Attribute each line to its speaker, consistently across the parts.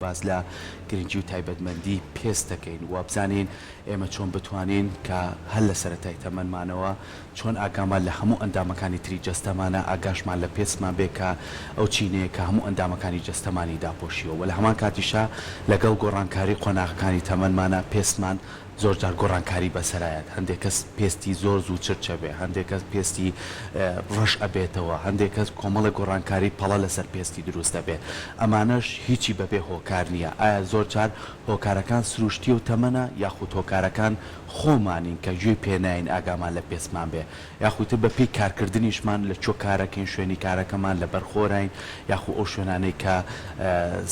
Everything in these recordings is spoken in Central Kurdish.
Speaker 1: باز لە گرنگی و تایبەتمەندی پێست دەکەین و بزانین ئێمە چۆن بتوانین کە هەر لە سەرەتای تەمەنمانەوە چۆن ئاگامان لە هەموو ئەندامەکانی تری جەستەمانە ئاگاشمان لە پێستمان بێ کە ئەو چینەیە کە هەموو ئەندامەکانی جەستەمانی داپۆشیەوە و لە هەمان کاتیشا لەگەڵ گۆڕانکاری قۆناغەکانی تەمەنمانە پێستمان زۆر جار گۆڕانکاری بەسەرایەت هەندێک کەس پێستی زۆر زوو چرچە بێ هەندێک کەس پێستی ڕەش ئەبێتەوە هەندێک کەس کۆمەڵە گۆڕانکاری پەڵە لەسەر پێستی دروست دەبێت ئەمانەش هیچی بەبێ هۆکار نییە ئایا زۆر جار هۆکارەکان سروشتی و تەمەنە یاخود هۆکارەکان خۆمانین کە گوێی پێناین ئاگامان لە پێستمان بێ یاخودتر بە پێی کارکردنیشمان لە چۆ کارەکەین شوێنی کارەکەمان لە بەرخۆراین یاخود ئەو شوێنانەی کە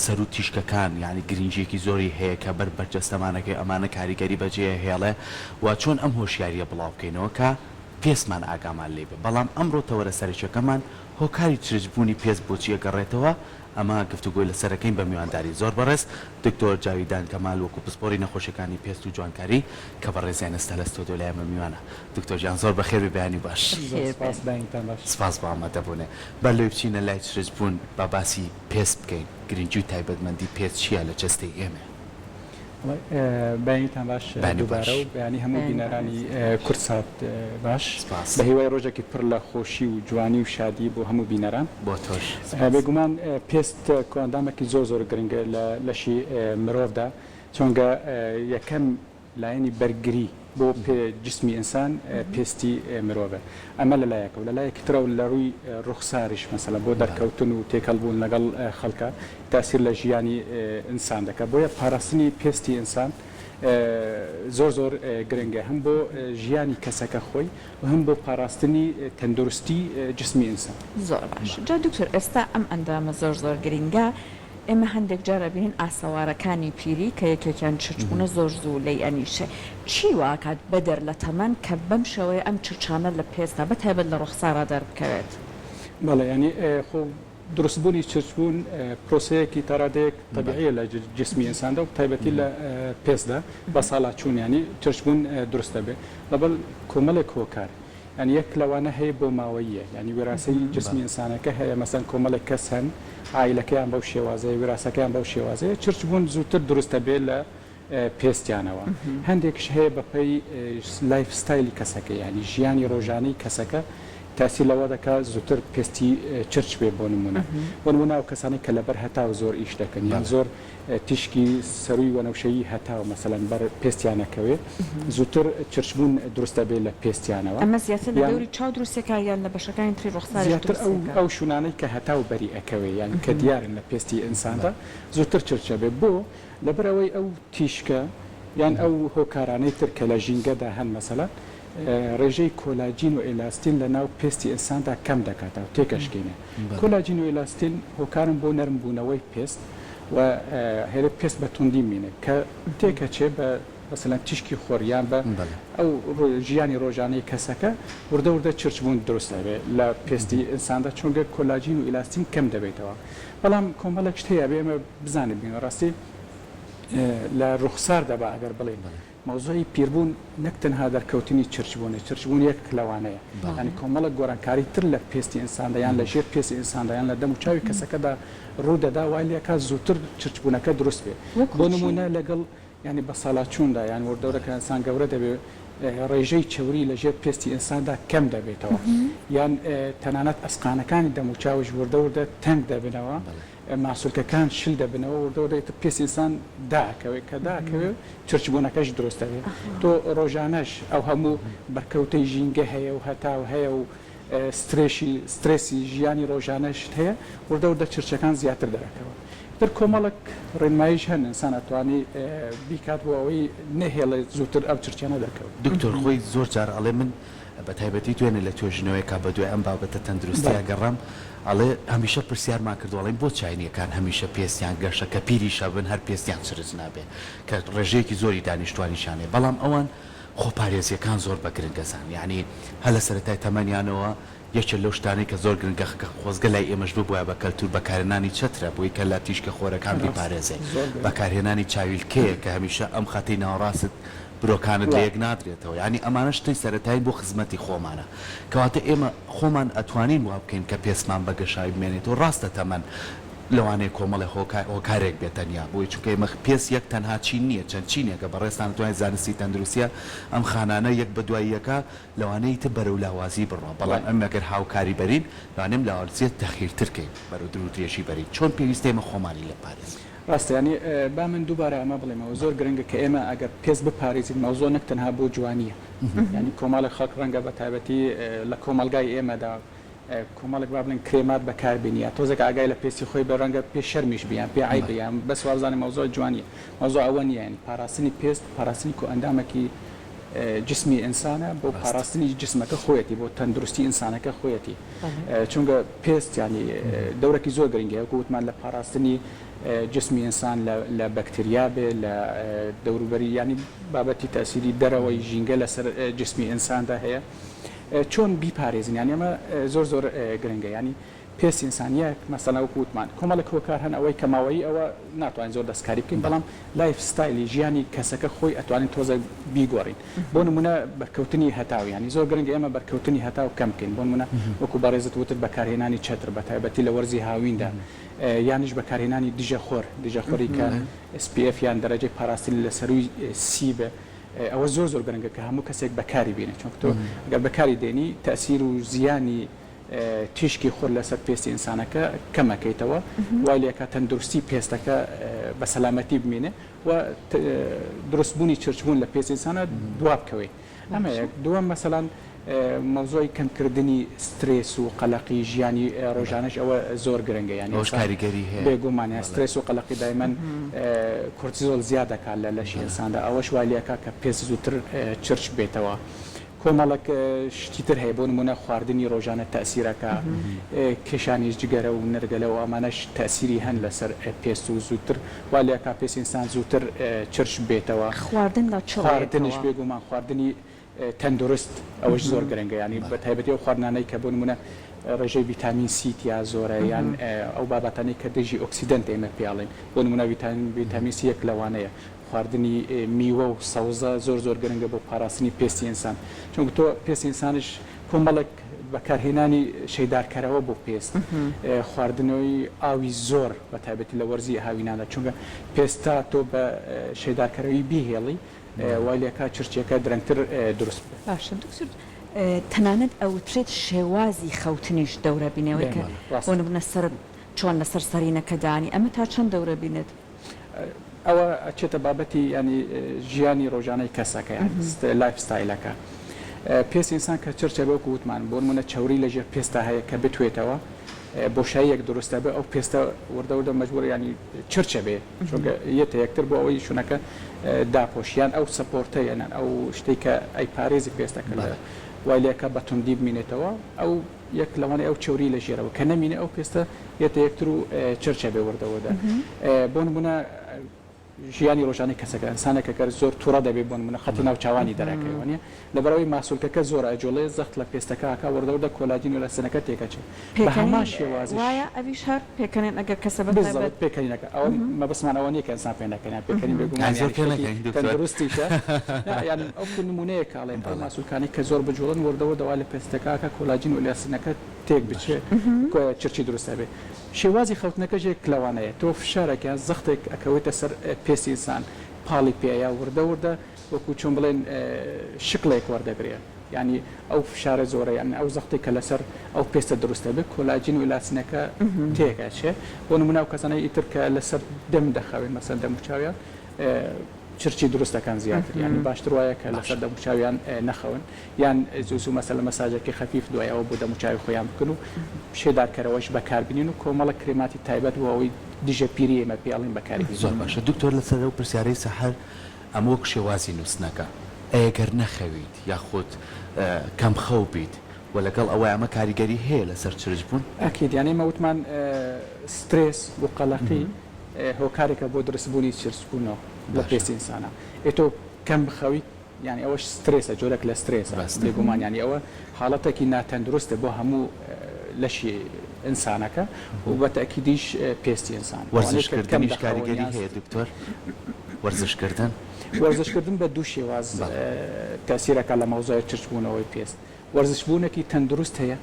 Speaker 1: سەر و تیشکەکان یعنی گرنگیەکی زۆری هەیە کە بەر بەرجەستەمانەکەی ئەمانە کاریگەری بەجێ هێڵێ و چۆن ئەم هۆشیاریە بڵاو بکەینەوە کە پێستمان ئاگامان لێ بێ بەڵام ئەمڕۆ تەوەرە سەرچەکەمان هۆکاری چرجبوونی پێست بۆچیە گەڕێتەوە ئەمە گفتوگۆی لەسەرەکەین بە میوانداری زۆر بەڕێز دکتۆر جاویدان کەمال وەکو پسپۆری نەخۆشیەکانی پێست و جوانکاری کە بەڕێزیان ئێستا لە ستۆدیۆ لای ئێمە میوانە دکتۆر جیان زۆر بەخێر بەیانی باش سپاس بۆ ئامادەبوونێ بە لێ بچینە لای چرجبوون بە باسی پێست بکەین گرنگی و تایبەتمەندی پێست چییە لە جەستەی ئێمە
Speaker 2: بەینتان باش دووبارە و بەیانی هەموو بینەرانی کورسات باش بە هیوای ڕۆژێکی پڕ لە خۆشی و جوانی و شادی بۆ هەموو بینەران
Speaker 1: بۆ تۆش
Speaker 2: بێگومان پێست کۆندامێکی زۆر گرنگە لە لەشی مرۆڤدا چۆنگە یەکەم لایەنی بەرگری بۆ جسمی ئینسان پێستی مرۆڤە ئەمە لەلایەکە و لەلایەکی ترە و لە ڕووی ڕوخساریش مەسەلا بۆ دەرکەوتن و تێکەڵبوون لەگەڵ خەڵکە تاسیر لە ژیانی ئینسان دەکات بۆیە پاراستنی پێستی ئینسان زۆر گرنگە هەم بۆ ژیانی کەسەکە خۆی و هەم بۆ پاراستنی تەندروستی جسمی ئینسان
Speaker 3: زۆر باش جا دکتۆر ئێستا ئەم ئەندامە زۆر گرنگە ئێمە هەندێک جارە بینین ئاسەوارەکانی پیری کە یەکێکیان چرچبوونە زۆر زوو لی ئەنیشە چی واکات بەدەر لە تەمەن کە بەم شێوەیە ئەم چرچانە لە پێستا بەتایبەت لە ڕوخسارە دەربکەوێت
Speaker 2: بەڵێ ینی خۆ دروستبوونی چرچبوون پرۆسەیەکی تەرادەیەک طبیعیە لە جسمی ئینساندا و تایبەتی لە پێستدا بە ساڵاچوون ینی چرچبوون دروست دەبێت لەبەر کۆمەڵێک هۆکار ینی یەک لەوانە هەیە بۆ ماوەیە ینی وێراسەی جسمی ئینسانەکە هەیە مەسەن کۆمەڵێک کەس هەن عائلەکەیان بەو شێوازەیە وێراسەکەیان بەو شێوازەیە چرچبوون زووتر دروستە بێت لە پێستیانەوە هەندێکش هەیە بەپەی لایف ستایلی کەسەکە ینی ژیانی ڕۆژانەی کەسەکە تاسی لەوە دەکات زووتر پێستی چرچ بێ بۆ نمونە بۆ نمونە ئەو کەسانی کە لەبەر هەتاو زۆر ئیش دەکەن یان زۆر تیشکی سەروی وەنەوشەیی هەتاو مەسەلەن بەر پێستیانەکەوێ زووتر چرچبوون دروستە بێت لە پێستیانەوە
Speaker 3: ئەمە زیاتر لە دەوری چاو دروستێکە یان لە بەشەکانی تری ڕوخساری
Speaker 2: زیاتر ئەو شوونانەی کە هەتاو بەری ئەکەوێ یان کە دیارن لە پێستی ئینساندا زووتر چرچە بێت بۆ لەبەرەوەی ئەو تیشکە یان ئەو هۆکارانەی تر کە لە ژینگەدا هەن مەسەلەن ڕێژەی کۆلاجین و ئێلاستین لە ناو پێستی ئینساندا کەم دەکاتەوە تێکەشکێنێ کۆلاجین و ئێلاستین هۆکارن بۆ نەرم بوونەوەی پێست و هێرە پێست بە توندی مینێ کە تێکەچێ بە مثلا تیشکی خۆریان بە ئەو ژیانی ڕۆژانەی کەسەکە وردە چرچبوون دروست دەبێت لە پێستی ئینساندا چونگە کۆلاجین و ئێلاستین کەم دەبێتەوە بەڵام کۆمەڵێک شت هەیە ئێمە بزانێت بین ڕاستی لە ڕوخساردا بە ئەگەر بڵێن مەوزوعی پیربوون نەک تەنها دەرکەوتنی چرچبوون یەک لەوانەیە ینی کۆمەڵە گۆڕانکاری تر لە پێستی ئینساندا یان لە ژێر پێستی ئینساندا یان لە دەم و چاوی کەسەکەدا ڕوودەدا وای لێکا زووتر چرچبوونەکە دروست بێ بۆ نمونە لەگەڵ ینی بە ساڵاچووندا یان وردەورەکە ئینسان گەورە دەبێت ڕێژەی چوری لە ژێر پێستی ئینساندا کەم دەبێتەوە یان تەنانەت ئەسقانەکانی دەم و چاویش وردەوردە تەنگ دەبنەوە ماسوولکەکان شل دەبنەوە وردەوردێت پێستی ئینسان داکەوێت کە داکەوێت چرچبوونەکەش دروست دەبێت تۆ ڕۆژانەش ئەو هەموو بەرکەوتەی ژینگە هەیە و هەتاو هەیە و سترێسی ژیانی ڕۆژانەشت هەیە وردەوردە چرچەکان زیاتر دەرەکەوە در کۆمەڵک ڕێنماییش هەن ئینسان ئەتوانی بیکات بۆ ئەوەی نەهێڵێ زووتر ئەو چرچانە دەکەوت
Speaker 1: دکتۆر خۆی زۆر جار ئەڵێ من بە تایبەتی توێنێ لە توێژنەوەی کا بە دوای ئەم بابەتە تەندروستیە گەڕام ئەڵێ هەمیشە پرسیارمان کردوڵین بۆ چاینیەکان هەمیشە پێستیان گەشە کە پیریشە بن هەر پێستیان چرج نابێ کە ڕێژەیەکی زۆری دانیشتوانیشانێ بەڵام ئەوان خۆپارێزیەکان زۆر بەگرنگەزان یعنی هە لە سەرەتای تەمەنیانەوە یەکێک لەو شتانەی کە زۆر گرنگە خۆزگە لای ئێمەش ببووە بە کەلتور بەکارهێنانی چەترە بۆی کە لە تیشکە خۆرەکان بیپارێزێ بەکارهێنانی چاویلکەیە کە هەمیشە ئەم خەتەی ناوەڕاست برۆکانت لە یەک نادرێتەوە ینی ئەمانە شتەی سەرەتایی بۆ خزمەتی خۆمانە کەواتە ئێمە خۆمان ئەتوانین وا بکەین کە پێسمان بەگەشایی بمێنێتەوە ڕاستە تەمەن لەوانەیە کۆمەڵی هۆکارێک بێتەنیا بۆی چونکە ئێمە پێس یەک تەنها چین نییە چەند چینێکە بەڕێستان توانای زانستی تەندروستیە ئەم خانانە یەک بە دواییەکە لەوانەیە تر بەرەو لاوازی بڕۆ بەڵام ئەمەگەر هاوکاری بەرین لەوانەیەم لاوازیت تەخیرترکەین بەرەو درودێژی بەرین چۆن پێویستە ئێمە خۆمانی لە پارێز
Speaker 2: ڕاستە ینی با من دووبارە ئەمە بڵێمەوە زۆر گرنگە کە ئێمە ئەگەر پێست بپارێزین مەوزۆ نەک تەنها بۆ جوانیە ینی کۆمەڵی خەڵک ڕەنگە بە تایبەتی لە کۆمەلگای ئێمەدا کۆمەڵێک با بڵێن کرێمات بەکاربینیە تۆزێک ئاگای لە پێستی خۆی بە ڕەنگە پێ شەرمیش بیان پێ عیب بیان بەس وابزانێ مەوزۆ جوانیە مەوزۆ ئەوە نیە ینی پاراستنی پێست پاراستنی کۆ ئەندامێکی جسمی ئینسانە بۆ پاراستنی جسمەکە خۆیەتی بۆ تەندروستی ئینسانەکە خۆیەتی چونکە پێست ینی دەورێکی زۆر گرنگە وەکووتمان لە پاراستنی جسمی ئینسان لە بەکتریا بێ لە دەوروبەری ینی بابەتی تەسیری دەرەوەی ژینگە لەسەر جسمی ئینساندا هەیە چۆن بیپارێزین یانی ئەمە زۆر زۆر گرنگە ینی پێست ئینسانیەک مەسەلا وەکووتمان کۆمەڵێک هۆکار هەن ئەوەی کەماوەی ئەوە ناتوانین زۆر دەستکاری بکەین بەڵام لایف ستایلی ژیانی کەسەکە خۆی ئەتوانین تۆزە بیگۆڕین بۆ نمونە بەرکەوتنی هەتاو ینی زۆر گرنگە ئێمە بەرکەوتنی هەتاو کەم بکەین بۆ نمونە وەکو بەڕێزت وتت بەکارهێنانی چەتر بە تایبەتی لە وەرزی هاویندا یانیش بەکارهێنانی دژەخۆری کە SPF یان دەرەجەی پاراستنی لە سەروی سی بێ ئەوە زۆر زۆر گرنگە کە هەموو کەسێک بەکاری بینێ چونکە تۆ ئەگەر بەکاری دێنی تەسیر و زیانی تیشکی خۆر لەسەر پێستی ئینسانەکە کەمەکەیتەوە وای لێکە تەندروستی پێستەکە بە سەلامەتی بمێنێ و دروستبوونی چرچبوون لە پێستی ئینسانە دوا بکەوێ ئەمە یەک دووەم مەسەلەن مەوزۆی کەمکردنی سترێس و قەلەقی ژیانی ڕۆژانەش ئەوە زۆر گرنگە یانی
Speaker 1: کاریگەری هەیە
Speaker 2: بێگومانە سترێس و قەلەقی دایمەن کۆرتیزۆل زیاد دەکات لە لەشی ئینساندا ئەوەش وای لێکە کە پێست زووتر چرچ بێتەوە کۆمەڵک شتیتر هەیە بۆ نمونە خواردنی ڕۆژانە تەسیرەکە کێشانیش جگەرە و نەرگەلە و ئەمانەش تەسیری هەن لەسەر پێست و زووتر وا لێکا پێست ئینسان زووتر چرچ بێتەوە خواردنش بێگومان خواردنی تەندروست ئەوەش زۆر گرنگە ینی بە تایبەتی ئەو خواردنانەی کە بۆ نمونە ڕێژەی ڤیتامین سی یا زۆرە یان ئەو بابەتانەی کە دژی ئۆکسیدنت ئێمە پێڵێن بۆ نمونە ڤیتامین سی یەک لەوانەیە خواردنی میوە و سەوزە زۆر زۆر گرنگە بۆ پاراستنی پێستی ئینسان چونکە تۆ پێستی ئینسانش کۆمەڵک بەکارهێنانی شەیدارکەرەوە بۆ پێست خواردنەوەی ئاوی زۆر بە تایبەتی لە وەرزی هاوینانە چونکە پێستا تۆ بە شەیدارکەرەوەی بیهێڵی وایلەکە چرچێکە درەنگتر دروست
Speaker 3: باشە دکتۆر تەنانەت ئەوترێت شێوازی خەوتنیش دەورە بینەوەی کە بۆ نمونە سەر چۆن لەسەر سەرینەکەدانی ئەمە تا چەند دەورە بینێت
Speaker 2: ئەوە ئەچێتە بابەتی ینی ژیانی ڕۆژانەی کەسەکە لایف ستایلەکە پێست ئینسان کە چرچە بۆ وتمان بۆ نمونە چاوری لەژێر پێستا هەیە کە بتوێتەوە بۆشاییەک دروستە بێ ئەو پێستە وردەوردە مەجبور ینی چرچە بێ چونکە یەتە یەکتر بۆ ئەوەی شوونەکە داپۆشیان ئەو سپۆرتە یانەن ئەو شتێک کە ئەی پارێزی پێستەکە وای لێکە بەتوندی بمینێتەوە ئەو یەک لەوانەیە ئەو چوری لە ژێرەوە کە نەمینێ ئەو پێستە یەتە یەکتر و چرچە بێ وردەوەدا بۆ نمونە ژیانی ڕۆژانەی کەسەکە ئەنسانێکە کە زۆر تووڕە دەبێت بۆ نمونە خەتی ناو چاوانی دەرەکەوانە لەبەرەوەی ماسوولکەکە زۆر ئەجۆڵێ زەخت لە پێستەکەکە وردەوردە کۆلاجین و لە سنەکە تێکەچێت بە هەمان شێوازی
Speaker 3: وایە ئەویش هەر پێکەنێن ئەگەر کەسە
Speaker 2: بەزەوت پێکەنینەکە ئەو مەبەسمان ئەوە نیە کە ئەنسان پێ نەکەن پێکەنین بێگومانیتەندروستیشە یان ئەو نمونەیە کاڵێن ئەو ماسوولکانی کە زۆر بجوڵن وردەوە دەوا لە پێستەکەکە کۆلاجین و لە سنەکە تێک بچێت چرچی دروستە بێت شێوازی خەوتنەکە ژێک لەوانەیە تۆ فشارێکە زەختێک ئەکەوێتە سەر پێستی ئینسان پاڵی پێەیە وردەوردە وەکو چۆن بڵێن شکڵێک وەردەگرێت ینی ئەو فشارە زۆرە یان ئەو زەختی کە لەسەر ئەو پێستە دروستە بێت کۆلاجین و لاسنەکە تێکەچێ بۆ نمونە ئەو کەسانەی ئیتر کە لەسەر دەم دەخەوێن مەسەن دەموچاویان چرچی دروستەکان زیاتر ینی باشتر وایە کە لەسەر دەموچاویان نەخەون یان زوو مەسەلە مەساجێکی خەفیف دوایەوە بۆ دەموچاوی خۆیان بکەن و شێدارکەرەوەش بەکاربینین و کۆمەڵە کرێماتی تایبەت بۆ ئەوەی دیژە پیری ئێمە پێڵین بەکاری
Speaker 1: زۆر باشە دکتۆر لەسەر ئەو پرسیارەی سەحەر ئەمۆک شێوازی نووسنەکە ئەگەر نەخەویت یاخود کەم خەو بیت و لەگەڵ ئەوەی ئەمە کاریگەری هەیە لەسەر چرچ بوون
Speaker 2: ئەکید یانی مەوتمان سترێس و قەلەقی هۆکارێکە بۆ دروستبوونی چرچبوونەوە لە پێستی ئینسانە ئێتۆ کەم بخەویت ینی ئەوەش سترێسە جۆرەك لە سترێسە بێگومان ینی ئەوە حاڵەتێکی ناتەندروستە بۆ هەموو لەشی ئینسانەکە و بە تەکیدیش پێستی ئینسان
Speaker 1: وەرزشکردنیش کاریگەری هەیە دکتۆر
Speaker 2: وەرزشکردن بە دوو شێواز تەسیرەکە لە مەوزوعی چرچبوونەوەی پێست وەرزشبوونێکی تەندروست هەیە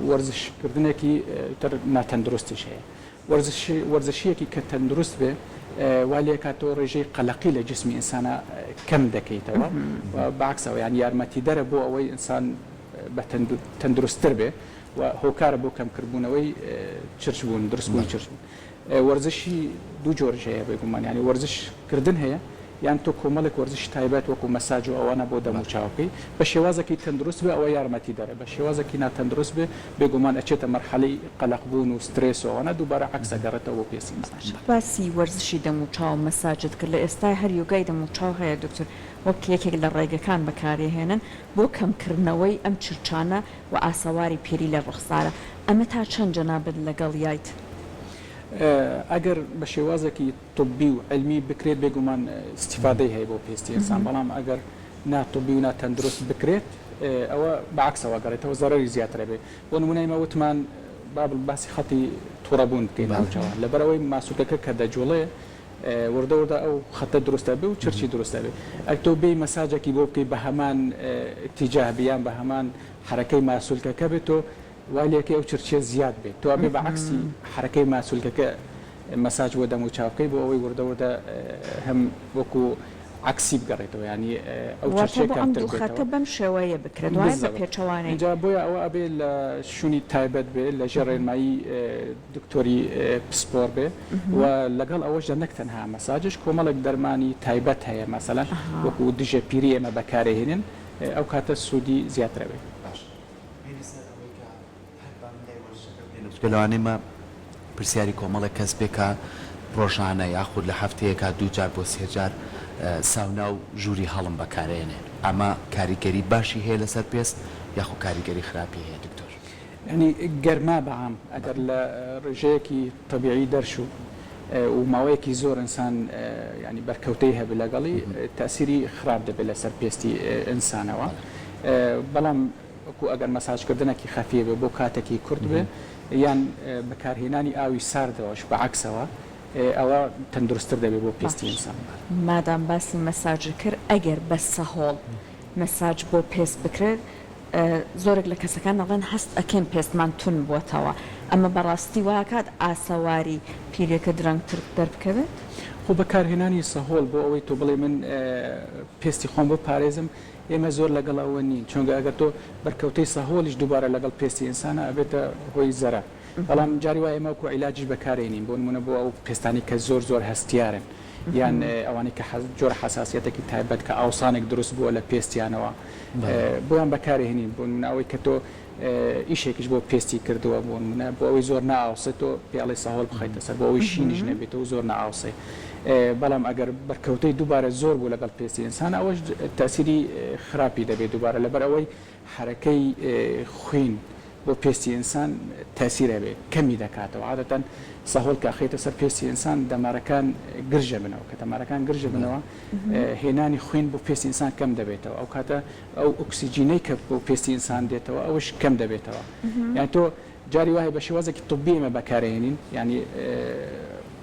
Speaker 2: وەرزشکردنێکی تر ناتەندروستیش هەیە ورزشیەکی کە تەندروست بێ والێ کاتۆ ڕێژەی قەلەقی لە جسمی ئینسانە کەم دەکەیتەوە بەعکسەوە یان یارمەتی دەرە بۆ ئەوەی ئینسان بە تەندروستتر بێ و هۆکارە بۆ کەمکردبوونەوەی چرچ بوون درستبوون چرچ بوون ورزشی دوو جۆرش هەیە بێگومان ینی ورزشکردن هەیە یان تۆ کۆمەڵێک ورزش تایبەت وەکو مەساج و ئەوانە بۆ دەم و چاوکەی بە شێوازێکی تەندروست بێ ئەوە یارمەتی دەرە بە شێوازێکی ناتەندروست بێ بێگومان ئەچێتە مەرحەلەی قەلەق بوون و سترێس و ئەوانە دووبارە عەکسە گەڕێتەوە بۆ پێسی ئینسان.
Speaker 3: باسی ورزشی دەم و چاو مەساجت کرد لە ئێستای هەر یۆگای دەم و چاو هەیە دکتۆر وەک یەکێک لە ڕێگەکان بەکارهێنن بۆ کەمکردنەوەی ئەم چرچانە و ئاسەواری پیری لە ڕوخسارە ئەمە تا چەند جەنابەت لەگەڵ یایت؟
Speaker 2: ئەگەر بە شێوازێکی طبی و علمی بکرێت بێگومان استیفادەی هەیە بۆ پێستی ئینسان بەڵام ئەگەر ناتۆبی و ناتەندروست بکرێت ئەوە بەعکسەوە گەڕێتەوە زەرەری زیاترە بێ بۆ نمونەی مەوتمان باسی خەتی تووڕەبوون بکەین ناوچەوە لەبەرەوەی ماسوولەکە کە دەجوڵێ وردەوردا ئەو خەتە دروستە بێ و چرچی دروستە بێ ئەگەر تۆ بێی مەساجێکی بۆ بکەی بە هەمان اتیجاه بیان بە هەمان حرەکەی ماسوولکەکە بێت تۆ والێکی ئەو چرچێ زیاد بێت تۆ بێ بە عکسی حرەکەی ماسوولکەکە مەساج بۆ دەم و چاوکەی بۆ ئەوەی وردەوردا هەم وەکو عکسی بگەڕێتەوە ینی ئەو
Speaker 3: ئەم دووخەتە بەم شێوەیە بکرێت وایە بە پێچەوانەی
Speaker 2: اینجا بۆیە ئەوە ئەبێ لە شوونی تایبەت بێ لە ژێڕێنمایی دکتۆری پسپۆر بێ و لەگەڵ ئەوەشدا نەک تەنها مەساجش کۆمەڵێک دەرمانی تایبەت هەیە مەسەلەن وەکو دژە پیری ئێمە بەکارهێنن ئەو کاتە سوودی زیاترە بێت.
Speaker 1: لەوانەیە پرسیاری کۆمەڵە کەس بێکە ڕۆژانە یاخود لە هەفتەیەکە دوو جار بۆ سێ جار ساونا و ژووری هەڵم بەکارێنێ ئەمە کاریگەری باشی هەیە لەسەر پێست یاخو کاریگەری خراپی هەیە دکتۆر؟
Speaker 2: ینی گەرما بەعام ئەگەر لە ڕێژەیەکی طبیعی دەرچوو و ماوەیەکی زۆر ئینسان ینی بەرکەوتەی هەبێ لەگەڵی تاسیری خراپ دەبێت لەسەر پێستی ئینسانەوە بەڵام وەکو ئەگەر مەساجکردنێکی خەفیە بێ بۆ کاتێکی کورت بێ یان بەکارهێنانی ئاوی ساردەوەش بەعکسەوە ئەوە تەندروستتر دەبێت بۆ پێستی ئینسان.
Speaker 3: مادام باسی مەساج کرد ئەگەر بە سەهۆڵ مەساج بۆ پێست بکرێت زۆرێک لە کەسەکان دەڵێن هەست ئەکەم پێستمان تون بووەتەوە ئەمە بەڕاستی واکات ئاسەواری پیرێکە درەنگتر دەربکەوێت؟
Speaker 2: خۆ بەکارهێنانی سەهۆڵ بۆ ئەوەی تۆ بڵێ من پێستی خۆم بپارێزم ئێمە زۆر لەگەڵ ئەوە نین چونکە ئەگەر تۆ بەرکەوتەی سەهۆڵیش دووبارە لەگەڵ پێستی ئینسانە ئەبێتە هۆی زەرە بەڵام جاری وایە ئێمە وەکو عیلاجیش بەکارێنین بۆ نمونە بۆ ئەو پێستانی کە زۆر هەستیارن یان ئەوانەی کە جۆرە حساسیەتێکی تایبەت کە ئاوسانێک دروست بووە لە پێستیانەوە بۆیان بەکارهێنین بۆ نمونە ئەوەی کە تۆ ئیشێکیش بۆ پێستی کردووە بۆ نمونە بۆ ئەوەی زۆر ناوسێت تۆ پیاڵی سەهۆڵ بخەیتە سەر بۆ ئەوەی شینیش نەبێتەوە زۆر ناوسێ بەڵام ئەگەر بەرکەوتەی دووبارە زۆر بوو لەگەڵ پێستی ئینسان ئەوەش تاسیری خراپی دەبێت دووبارە لەبەر ئەوەی حرەکەی خوین بۆ پێستی ئینسان تاسیرە بێت کەمی دەکاتەوە عادەتەن سەهۆڵ کە خەیتە سەر پێستی ئینسان دەمارەکان گرژە بنەوە کە دەمارەکان گرژە بنەوە هێنانی خوین بۆ پێستی ئینسان کەم دەبێتەوە ئەو کاتە ئەو ئۆکسیجینەی کە بۆ پێستی ئینسان دێتەوە ئەوش کەم دەبێتەوە یان تۆ جاری وایە بە شێوازێکی طبی ئێمە بەکارهێنین ینی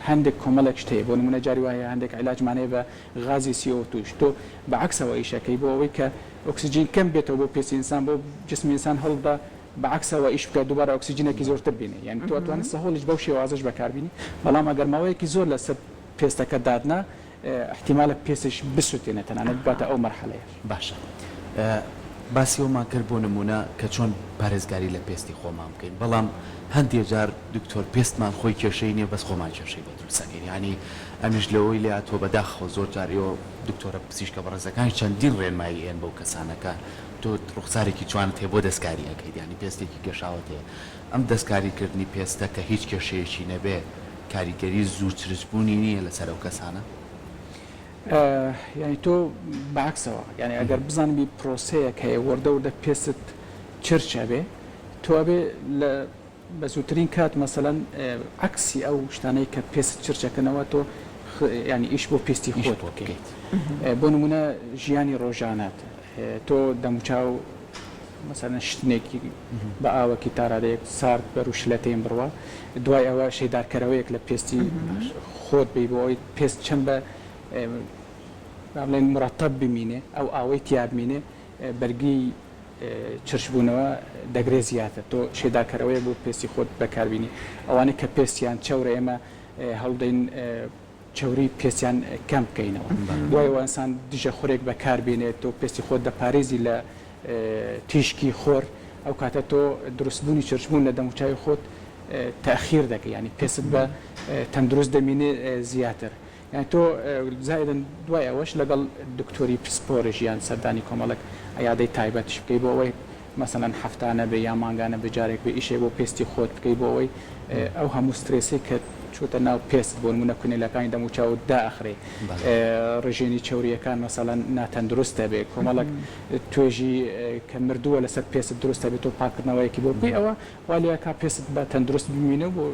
Speaker 2: هەندێک کۆمەڵێک شتەیە بۆ نمونە جاری وایە هەندێک عیلاجمانەیە بە غازی CO2 تۆ بەعکسەوە ئیشەکەی بۆ ئەوەی کە ئۆکسیجین کەم بێتەوە بۆ پێستی ئینسان بۆ جسمی ئینسان هەڵدا بەعکسەوە ئیش بکات دووبارە ئۆکسیجینێکی زۆرتر بینێ یعنی تۆ ئەتوانێت سەهۆڵیش بەو شێوازەش بەکاربینی بەڵام ئەگەر ماوەیەکی زۆر لەسەر پێستەکە دادنا احتیمالە پێستش بسووتێنێت تەنانەت باتە ئەو مەرحەلەیە.
Speaker 1: باشە باسی ئەومان کرد بۆ نمونە کە چۆن پارێزگاری لە پێستی خۆمان بکەین بەڵام هەندێک جار دکتۆر پێستمان خۆی کێشەی نییە بەس خۆمان کێشەی بە دروستەکەین ینی ئەمیش لەوەی لە تۆ بەداخەوە زۆر جاریەوە دکتۆرە پزیشکە بەڕێزەکان چەندین ڕێنمایی ئێن بەو کەسانەکە تۆ ڕوخسارێکی جوانت هەیە بۆ دەستکاری ئەەکەیت ینی پێستێکی گەشاوت هەیە ئەم دەستکاریکردنی پێستە کە هیچ کێشەیەکی نەبێ کاریگەری زوو چرچبوونی نییە لەسەر ئەو کەسانە؟
Speaker 2: یعنی تۆ بەعکسەوە یعنی ئەگەر بزانبی پرۆسەیەک هەیە وەردەوردە پێست چرچە بێ تۆ بێ لە بە زووترین کات مەسەلەن عکسی ئەو شتانەی کە پێست چرچەکەنەوە تۆ ینی ئیش بۆ پێستی خۆت بکەیت بۆ نمونە ژیانی ڕۆژانات تۆ دەموچاو مەسەلەن شتێکی بە ئاوەکی تارادەیەک سارد بەروشلەتێن بڕوە دوای ئەوە شەیدارکەرەوەیەک لە پێستی خۆت بی بۆ ئەوی پێست چەند بە بڵێن مراتب بمینێ ئەو ئاوەی تیا بمینێ بەرگی چرشبوونەوە دەگرێ زیاتر تۆ شێداکەرەوەی بۆ پێستی خۆت بەکاربیینی ئەوانەی کە پێستیان چاورە ئێمە هەڵدەین چوری پێستیان کەم بکەینەوە دوایەوە ئەسان دژە خۆرێک بەکاربێنێت تۆ پێستی خۆت دەپارێزی لە تیشکی خۆر ئەو کاتە تۆ دروستبوونی چرچبوون لە دەموچاوی خۆت تأخیر دەکە ینی پێست بە تەندروست دەمینێ زیاتر یعنی تۆ زایدن دوای ئەوەش لەگەڵ دکتۆری پسپۆرژ یان سەردانی کۆمەڵک ئەیادەی تایبەتش بکەی بۆ ئەوەی مثلەن هەفتانە بێ یا مانگانە بجارێک بێ ئیشێ بۆ پێستی خۆت بکەی بۆ ئەوەی ئەو هەموو سترێسی کە چۆتە ناو پێست بۆ نمونە کونێلەکانی دەموچاو داخرێ ڕژێنی چوریەکان مەسەڵەن ناتەندروستە بێ کۆمەڵک توێژی کە مردووە لەسەر پێست دروستە بێت و پاکردنەوەیەکی بۆ بکەی ئەوە والیا کا پێست بە تەندروست بمینە بۆ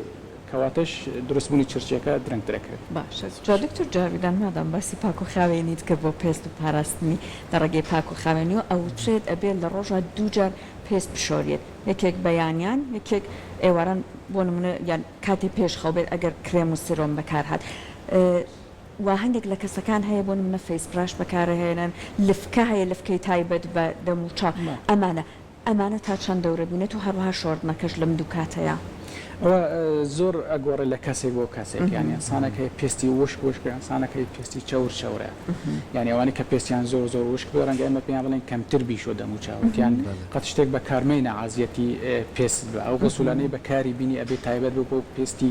Speaker 2: کەواتەش دروستبوونی چرچەکە درەنگترەکرێت
Speaker 3: باشە جا دکتۆر جاویدان مادام باسی پاک و خاوێنیت کرد بۆ پێست و پاراستنی دەڕێگەی پاک و خاوێنی و ئەوترێت ئەبێت لە ڕۆژە دووجار پێست بشۆرێت یەکێک بەیانیان یەکێک ئێواران بۆ نمونە یان کاتی پێش خەوبێت ئەگەر کرێم و سیرۆم بەکارهات وا هەندێک لە کەسەکان هەیە بۆ نمونە فەیسبراش بەکارهێنن لفکە هەیە لفکەی تایبەت بە دەموچاو ئەمانە تا چەند دەورە بوونێت و هەروەها شۆردنەکەش لەم دوو کاتەیە
Speaker 2: ئەوە زۆر ئەگۆڕێ لە کەسێک بۆ کەسێک یانی ئەسانەکە پێستی وشک ئەسانەکەی پێستی چەور چەورە یانی ئەوانی کە پێستیان زۆر وشک بۆ ڕەنگە ئێمە پێیان بڵێن کەمتر بیشۆ دەموچاوتیان قەت شتێک بە کارمەی نەعازیەتی پێست بە ئەو غسوولانەی بەکاری بینی ئەبێ تایبەت بۆ پێستی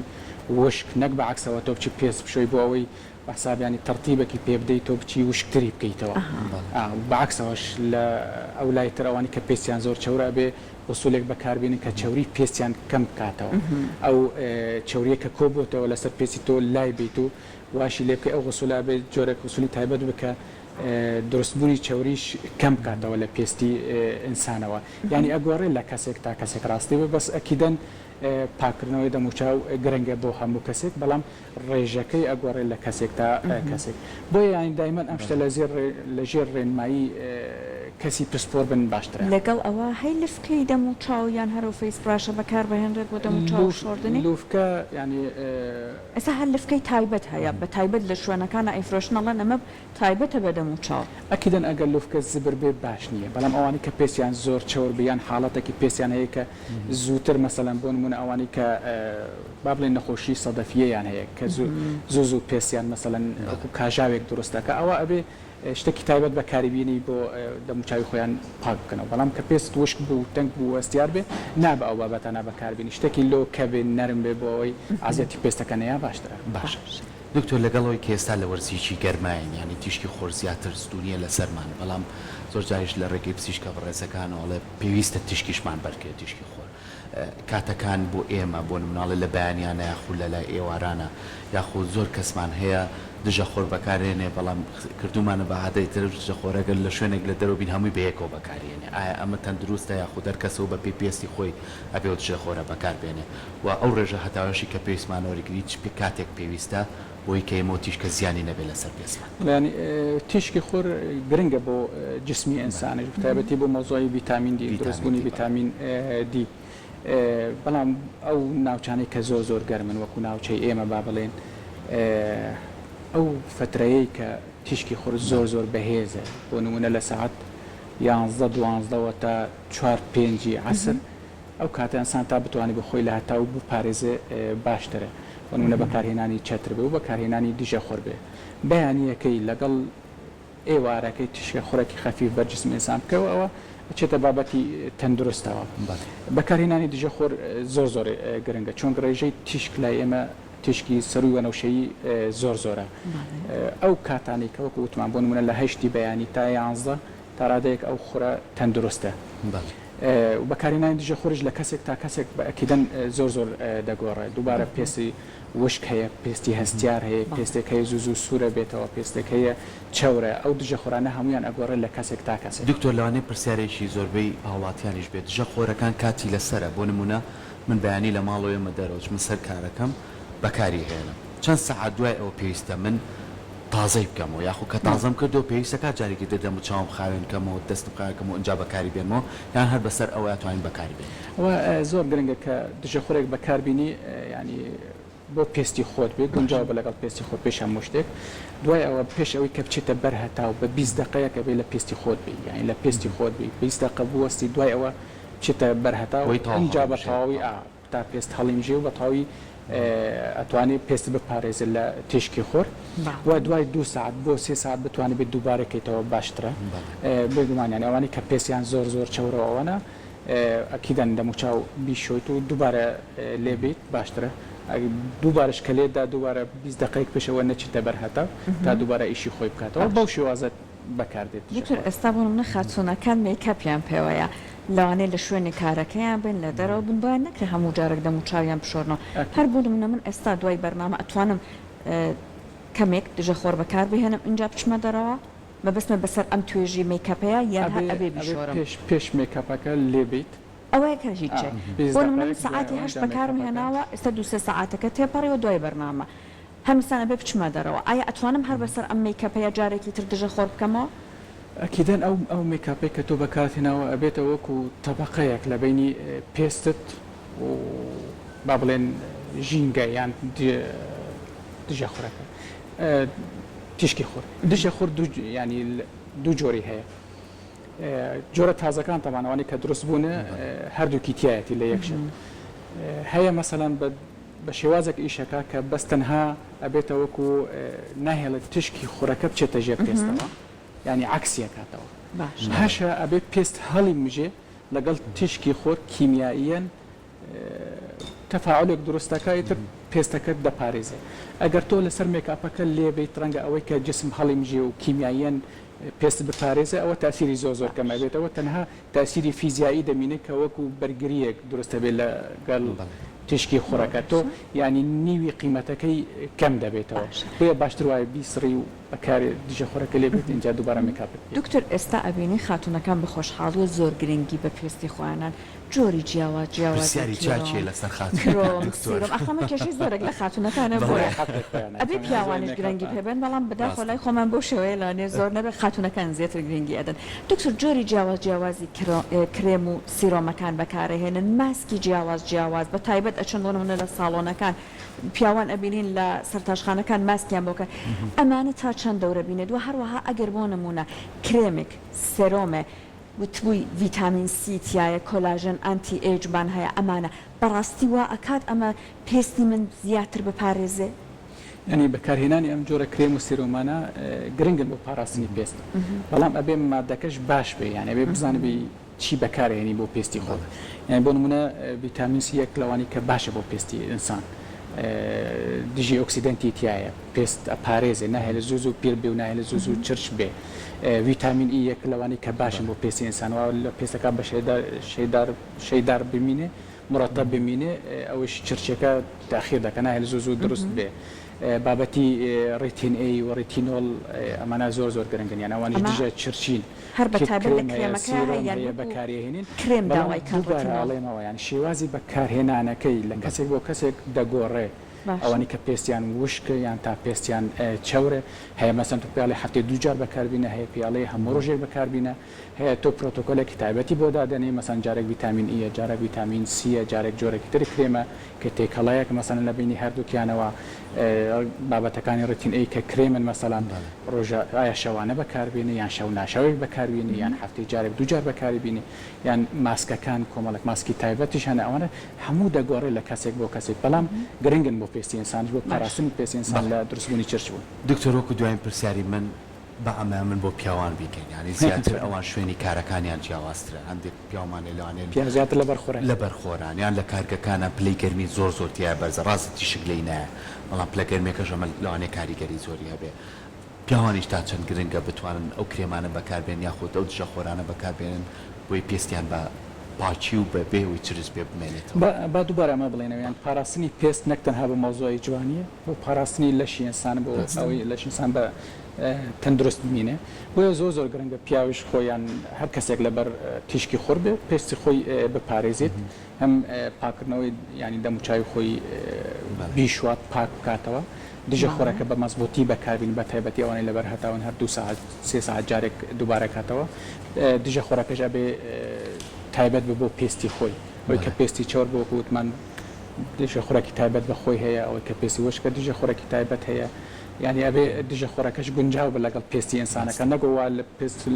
Speaker 2: وشک نەک بە عکسەوە تۆ بچی پێست بشۆی بۆ ئەوەی بەحسابیانی تەرتیبێکی پێ بدەیت تۆ بچی وشکتری بکەیتەوە بەعکسەوەش لە ئەو لایتر ئەوانی کە پێستیان زۆر چەورە بێ وسولێک بەکاربیێنن کە چوری پێستیان کەم بکاتەوە ئەو چوریە کە کۆبووتەوە لەسەر پێستی تۆ لای بیت و واشی لێ بکە ئەو غسولا بێت جۆرێک وسولی تایبەت بکە دروستبوونی چوریش کەم بکاتەوە لە پێستی ئینسانەوە یعنی ئەگۆڕێ لە کەسێک تا کەسێک ڕاستی بە بەس ئەکیدەن پاکردنەوەی دەموچاو گرنگە بۆ هەموو کەسێک بەڵام ڕێژەکەی ئەگۆڕێ لە کەسێک تا کەسێک بۆ یانی دایمەن ئەم شتە لە ژێر ڕێنمایی کەسی پسپۆر بن باشترە
Speaker 3: لەگەڵ ئەوە هەی لفکەی دەموچاو یان هەرو فەیسبراشە بەکار بەهێنرێت بۆ دەموچاو شۆردنی
Speaker 2: لوفکە ینی
Speaker 3: ئێستا هەر لفکەی تایبەت هەیە بە تایبەت لە شوێنەکانە ئەیفرۆشنەڵە نەمە تایبەتە بە دەموچاو
Speaker 2: ئەکیدەن ئەگەر لوفکە زبر بێ باش نییە بەڵام ئەوانی کە پێسیان زۆر چەور بیان حاڵەتێکی پێسیان هەیە کە زووتر مەسەلەن بۆ نمونە ئەوانی کە با بڵێن نەخۆشی سەدەفیەیان هەیە کە زوو پێسیان مەسەلەن کاژاوێک دروستەکە ئەوە ئەبێ شتێکی تایبەت بەکاریبیێنی بۆ دەموچاوی خۆیان پاک بکەنەوە بەڵام کە پێست وشک بوو تەنگ بوو ئەستیار بێ نابە ئەو بابەتانە بەکاربیێنی شتێکی لۆ کە بێ نەرم بێ بۆ ئەوەی ئازیەتی پێستەکە نەیە باشترە
Speaker 1: باش دکتۆر لەگەڵەوەی کە ئێستا لە وەرزیکی گەرمایین ینی تیشکی خۆر زیاتر ستونیە لەسەرمان بەڵام زۆر جاریش لە ڕێگەی پزیشکە بەڕێزەکانەوەڵێ پێویستە تیشکیشمان بەرکێت تیشکی خۆر کاتەکان بۆ ئێمە بۆ مناڵە لە بەیانیانە یاخود لە لای ئێوارانە یاخود زۆر کەسمان هەیە دژە خۆر بەکارێنێ بەڵام کردومانە بە عادەیتر دژە خۆرەگەر لە شوێنێک لە دەرەوەبین هەمووی بەیەکەوە بەکارێنێ ئایا ئەمە تەندروستە یاخود دەرکەسەوە بە پێستی خۆی ئەبێ دژە خۆرە بەکاربێنێ و ئەو ڕێژە هەتاوەشی کە پێویستمانەوەریگری کاتێک پێویستە بۆی کە ئێمە تیشکە زیانی نەبێت لەسەر پێستمان
Speaker 2: ینی تیشکی خۆر گرنگە بۆ جسمی ئینسانش تایبەتی بۆ مۆزۆی ڤیتامین دی دروستبوونی ڤیتامین دی بەڵام ئەو ناوچانەی کە زۆر گەرمن وەکو ناوچەی ئێمە با بڵێن ئەو فترەیەی کە تیشکی خۆر زۆر بەهێزە بۆ نمونە لە سەعات 11-12 تا 4-5 عەسر ئەو کاتە ئینسان تا بتوانێت بخۆی لە هەتاو بپارێزێ باشترە بۆ نمونە بەکارهێنانی چەتر بێ و بەکارهێنانی دیژە خۆر بێ بەیانیەکەی لەگەڵ ئێوارەکەی تیشکە خۆرەکی خەفیف بەر جسمی ئینسان بکەوە ئەوە چێتە بابەتی تەندروستەوە بەکارهێنانی دیژە خۆر زۆر گرنگە چۆن ڕێژەی تیشک لای ئێمە تیشکی سەروی وەنەوشەیی زۆرە ئەو کاتانی کە وەکو وتمان بۆ نمونە لە 8 بەیانی تا 11 تا ڕادەیەک ئەو خۆرە تەندروستە و بەکارهێنانی دیژە خۆرش لە کەسێک تا کەسێک ئەکیدەن زۆر دەگۆڕێت دووبارە پێستی وشک هەیە پێستی هەستیار هەیە پێستێک هەیە زوو سوورە بێتەوە پێستێک هەیە چەورە ئەو دژە خۆرانە هەمویان ئەگۆڕێت لە کەسێک تا کەسێک
Speaker 1: دکتۆر لەوانەیە پرسیارێکی زۆربەی هاوڵاتیانیش بێت دژە خۆرەکان کاتی لەسرە بۆ نمونە من بەیانی لە ماڵەوەی مەدەرەوە من سەر کارەکەم بەکاری هێنم چەند سەعات دوای ئەوە پێویستە من تازەی بکەمەوە یاخود کە تازەم کردو پێویستەکە جارێکی دەدەم و چاوم خاوێنکەمەوە دەستم خاکەم و ئەنجا بەکاری بێنمەوە یان هەر بەسەر ئەوە توانین بەکاری بێن
Speaker 2: ئەوە زۆر گرنگە کە دژە خۆرێک بەکاربیێنی ینی بۆ پێستی خۆت بێت گونجاو بە لەگەڵ پێستی خۆت پێش هەموو شتێک دوای ئەوە پێش ئەوەی کە بچێتە بەر هەتاو بە 20 دقەیەکە بێ لە پێستی خۆت بێ یعنی لە پێستی خۆت بێ 20 دقە بوەستی دوای ئەوە بچێتە بەر هەتاو اینجا بە تەواوی تا پێست هەڵیمژێ و بە تەواوی ئەتوانێت پێست بپارێزە لە تێشکی خۆر و دوای 2 ساعت بۆ 3 ساعت بتوانێت بێت دووبارەکەیتەوە باشترە بێگومانیان ئەوانەی کە پێستیان زۆر چەورەوە ئەوانە ئەکیدان دەموچاو بیشۆیت و دووبارە لێبیت باشترە دووبارش کە لێدا دووبارە 20 دقەیەک پێشەوە نەچێتە بەر هەتا تا دووبارە ئیشی خۆی بکاتەوە بەو شێوازە بەکاردێت
Speaker 3: دکتۆر ئێستا بۆ منە خاتونەکان میکاپیان پێوەیە لەوانەیە لە شوێنی کارەکەیان بن لە دەرەوە بن بۆیان نەکرێ هەموو جارێک دەموچاویان بشۆرنەوە هەر بۆ منە من ئێستا دوای بەرنامە ئەتوانم کەمێک دژە خۆر بەکار بهێنم اینجا بچمە دەرەوە مەبەستمە بەسەر ئەم توێژی میکاپەیە یان هەر ئەبێ بشۆرم
Speaker 2: پێش میکاپەکە لێبیت
Speaker 3: ئەوەیە کە هیچ بۆ من سعاتی 8 بەکارم هێناوە ئێستا 2 ساعتەکە تێپەڕیەوە دوای بەرنامە هەمیسانە بێ بچمە دەرەوە ئایا ئەتوانم هەر بەسەر ئەم میکاپەیە جارێکی تر دژە خۆر بکەمەوە
Speaker 2: ئەکیدەن ئەو میکاپێک کە تۆ بەکارهێناوە ئەبێتە وەکو تەبەقەیەک لە بینی پێستت و با بڵێن ژینگە یان دژە خۆرەکە تیشکی خۆر دژە خۆر ینی دوو جۆری هەیە جۆرە تازەکان تەمانەوانی کە دروست بوونە هەردووکی تایەتی لە یەکشن هەیە مەسەلاً بە شێوازێک ئیشەکە کە بەس تەنها ئەبێتە وەکو ناهێڵێت تشکی خۆرەکە بچێتە ژێر پێستەوە ینی عکسیەکاتەوە هەشە ئەبێت پێست هەڵی مژێ لەگەڵ تشکی خۆر کیمیاییەن تەفاعلێک دروستەکە تر پێستەکەت دەپارێزێ ئەگەر تۆ لەسەر میکاپەکە لێبیت ڕەنگە ئەوەی کە جسم هەڵی مژێ و کیمیاییەن پێست بپارێزە ئەوە تاسیری زۆر کەمە بێتەوە تەنها تاسیری فیزیایی دەمینێت کە وەکو بەرگریەک دروستە بێت لەگەڵ تشکی خۆرەکە تۆ ینی نیوی قیمەتەکەی کەم دەبێتەوە بۆیە باشتر وایە بیسڕی و بەکاری دژە خۆرەکە لێ بێت اینجا دووبارە میکاپت
Speaker 3: دکتۆر ئێستا ئەبینی خاتونەکان بە خۆشحاڵی و زۆر گرنگی بە پێستی خۆیانان جۆری
Speaker 1: جیاوازی چاچێ لەسەر
Speaker 3: ئەخەمە کێشی زۆرێک لە خاتونەکانە بۆیە ئەبێ پیاوانش گرنگی پێبن بەڵام بەداخۆلای خۆمان بۆ شێوەیە لەوانێ زۆر نەبێت خاتونەکان زیاتر گرنگی ئەدەن دکتۆر جۆری جیاوازی کرێم و سیرۆمەکان بەکارهێنن ماسکی جیاواز بە تایبەت ئەچەند بۆ نمونە لە ساڵۆنەکان پیاوان ئەبینین لە سەرتاشخانەکان ماسکیان بۆکە ئەمانە تا چەند دەورە بینێت و هەروەها ئەگەر بۆ نمونە کرێمێک سێرۆمێ وتبووی ڤیتامین سی تایە کۆلاژن ئەنتی ئێجبان هەیە ئەمانە بەڕاستی وا ئەکات ئەمە پێستی من زیاتر بپارێزێ
Speaker 2: ینی بەکارهێنانی ئەم جۆرە کرێم و سیرۆمانە گرنگن بۆ پاراستنی پێست بەڵام ئەبێ مادەکەش باش بێ یعنی ئەبێ بزانبی چی بەکارهێنی بۆ پێستی خۆت یعنی بۆ نمونە ڤیتامین سی یەک لەوانی کە باشە بۆ پێستی ئینسان دژی ئۆکسیدنتی تایە پێست ئەپارێزێ ناهێ لە زوو پیر بێ و ناهێ لە زوو چرچ بێ ڤیتامین ئی یەک لەوانی کە باشن بۆ پێستی ئینسانەوە لە پێستەکە بە شەیدار بمینێ مرەتەب بمینێ ئەوەش چرچەکە تاخیر دەکە ناهێ لە زوو دروست بێ بابەتی ڕیتین ئەی و ڕیتینۆڵ ئەمانە زۆر گرنگن یان ئەوانی دژە چرچین
Speaker 3: هەر بەتابەت لە کرێمەکە
Speaker 2: بەکارهێنین
Speaker 3: کرێم داوای
Speaker 2: کاڵێمەوە یان شێوازی بەکارهێنانەکەی لە کەسێک بۆ کەسێک دەگۆڕێ ئەوانی کە پێستیان وشکە یان تا پێستیان چەورە هەیە مەسەن تو پیاڵی هەفتەی دووجار بەکاربینە هەیە پیاڵەی هەموو ڕۆژێک بەکاربینە هەیە تۆ پرۆتۆکۆلێکی تایبەتی بۆ دادەنێ مەسەن جارێک ڤیتامین ئیە جارێک ڤیتامین سیە جارێک جۆرێکی تری کرێمە کە تێکەڵایەک مەسەن لە بینی هەردووکیانەوە بابەتەکانی ڕێتین ئەی کە کرێمن مەسەلان ڕۆژە ئایا شەوانە بەکاربێنی یان شەو ناشەوێک بەکاربێنی یان هەفتەی جارێک دووجار بەکاربینی یان ماسکەکان کۆمەڵک ماسکی تایبەتیشانە ئەوانە هەموو دەگۆڕێ لە کەسێک بۆ کەسێک بەڵام گرنگن بۆ پێستی ئینسانش بۆ پاراستنی پێستی ئینسان لە دروستبوونی چرچ بوون
Speaker 1: دکتۆر وەکو دوایین پرسیاری من بە ئەمە من بۆ پیاوان بیکەین ینی زیاتر ئەوان شوێنی کارەکانیان جیاوازترە هەندێک پیاوانێ لەوانێن
Speaker 2: پیا زیاتر لە
Speaker 1: بەرخۆران یان لە کارگەکانە پلەی گەرمی زۆر تیا بەرزە ڕاستی شگلەی نایە بەڵام پلە گەرمێکەش ئەمە لەوانێ کاریگەری زۆری هەبێ پیاوانیش تا چەند گرنگە بتوانن ئەو کرێمانە بەکاربێن یاخود ئەو دژە خۆرانە بەکاربێنن بۆی پێستیان بە پاچی و بە بێوی چرس پێ بمێنێتەوە
Speaker 2: با دووبارە ئەمە بڵێنەوە یان پاراستنی پێست نەک تەنها بە مەوزوعی جوانیە بۆ پاراستنی لەشی ئینسان بۆ ئەوەی لەش ئینسان بە تەندروست بمینێ بۆیە زۆر گرنگە پیاویش خۆیان هەر کەسێک لەبەر تیشکی خۆر بێ پێستی خۆی بپارێزێت هەم پاکردنەوەی ینی دەموچاوی خۆی بیشوات پاک بکاتەوە دژە خۆرەکە بە مەزبوطی بەکاربین بە تایبەتی ئەوانەی لەبەر هەتاون هەر 2 ساعت 3 ساعت جارێک دووبارە کاتەوە دژە خۆرەکەش ئەبێ تایبەت بۆ پێستی خۆی بۆی کە پێستی چۆر بۆ وتمان دژە خۆراکی تایبەت بە خۆی هەیە ئەوەی کە پێستی وشکە دژە خۆراکی تایبەت هەیە يعني أبي دژە خۆراکەش گونجاو بە لەگەڵ پێستی ئینسانەکە نەگووە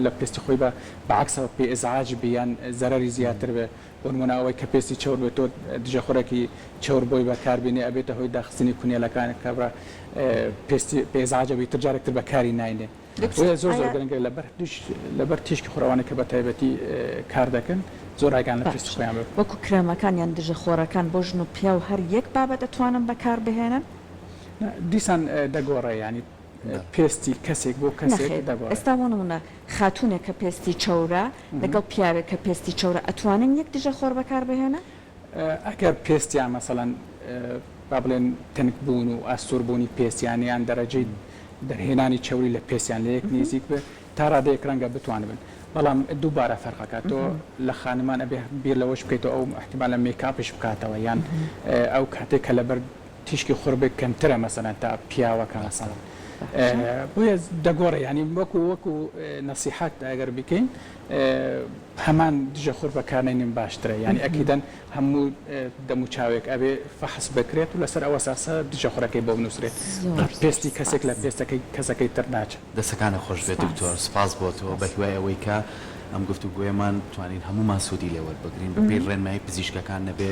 Speaker 2: لە پێستی خۆی بە بەعکسەوە پێ ئزعاج بیان زەرری زیاتر بێ بۆنمونە ئەوەی کە پێستی چەور بێت تۆ دژە خۆراکی چەور بۆی بەکاربێنێ ئەبێتە هۆی داخستنی کونێلەکانە کابرا پێستی پێزعاجە بیتر جارێکتر بەکاری ناینێ زۆر گرنگە لەبەر تیشکی خۆراوانە کە بە تایبەتی کار دەکەن زۆر ئاگان لە پێستی خۆیان بێ
Speaker 3: وەکو کرێمەکان یان دژە خۆرەکان بۆ ژن و پیا و هەر یەک بابەت دەتوانن بەکار بهێنن
Speaker 2: دیسان دەگۆڕێ ینی پێستی کەسێک بۆ کەسێک دەگۆڕێ
Speaker 3: ئێستا بۆ نمونە خاتونێک کە پێستی چەورە لەگەڵ پیاوێک کە پێستی چەورە ئەتوانن یەک دژە خۆر بەکار بهێنە
Speaker 2: ئەگەر پێستیان مەسەڵەن با بڵێن تەنک بوون و ئاستۆربوونی پێستیانیان دەرەجەی دەرهێنانی چەوری لە پێستیان لە یەک نزیک بێ تا ڕادەیەک ڕەنگە بتوانن بەڵام دووبارە فەرقەکە تۆ لە خانمان ئەبێ بیر لەوەش بکەیتەوە ئەو احتیمال لە میکاپش بکاتەوە یان ئەو کاتێک کە لەبەر تیشکی خۆربێک کەمترە مەسەلەن تا پیاوەکە مەسەڵەن بۆیە دەگۆڕێ ینی وەکو نەسیحات ئەگەر بکەین هەمان دژە خۆر بەکارنێنین باشترە ینی ئەکیدەن هەموو دەموچاوێک ئەبێ فەحس بکرێت و لەسەر ئەوە ساسە دژە خۆرەکەی بۆ بنووسرێت پێستی کەسێک لە پێستەکەی کەسەکەی تر ناچێت
Speaker 1: دەسەکانە خۆش بێت دکتۆر سپاس بۆتەوە بە هیوای ئەوەی کە ئەم گفتوگوێمان توانین هەمومان سوودی لێوەربگرین بەپێی ڕێنمایی پزیشکەکان نەبێ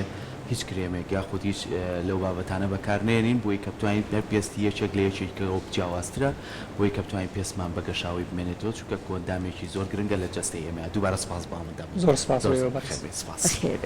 Speaker 1: هیچ کرێمێک یاخود هیچ لەو بابەتانە بەکارنێنین بۆی کە بتوانین پێستی یەکێک لە یەکێکەوە بجیاوازترە بۆی کە بتوانین پێستمان بەگەشاوی بمێنێتەوە چونکە کۆندامێکی زۆر گرنگە لە جەستەی ئێمە دووبارە سپاس بۆ ئەمەدا
Speaker 2: زۆر سپاس.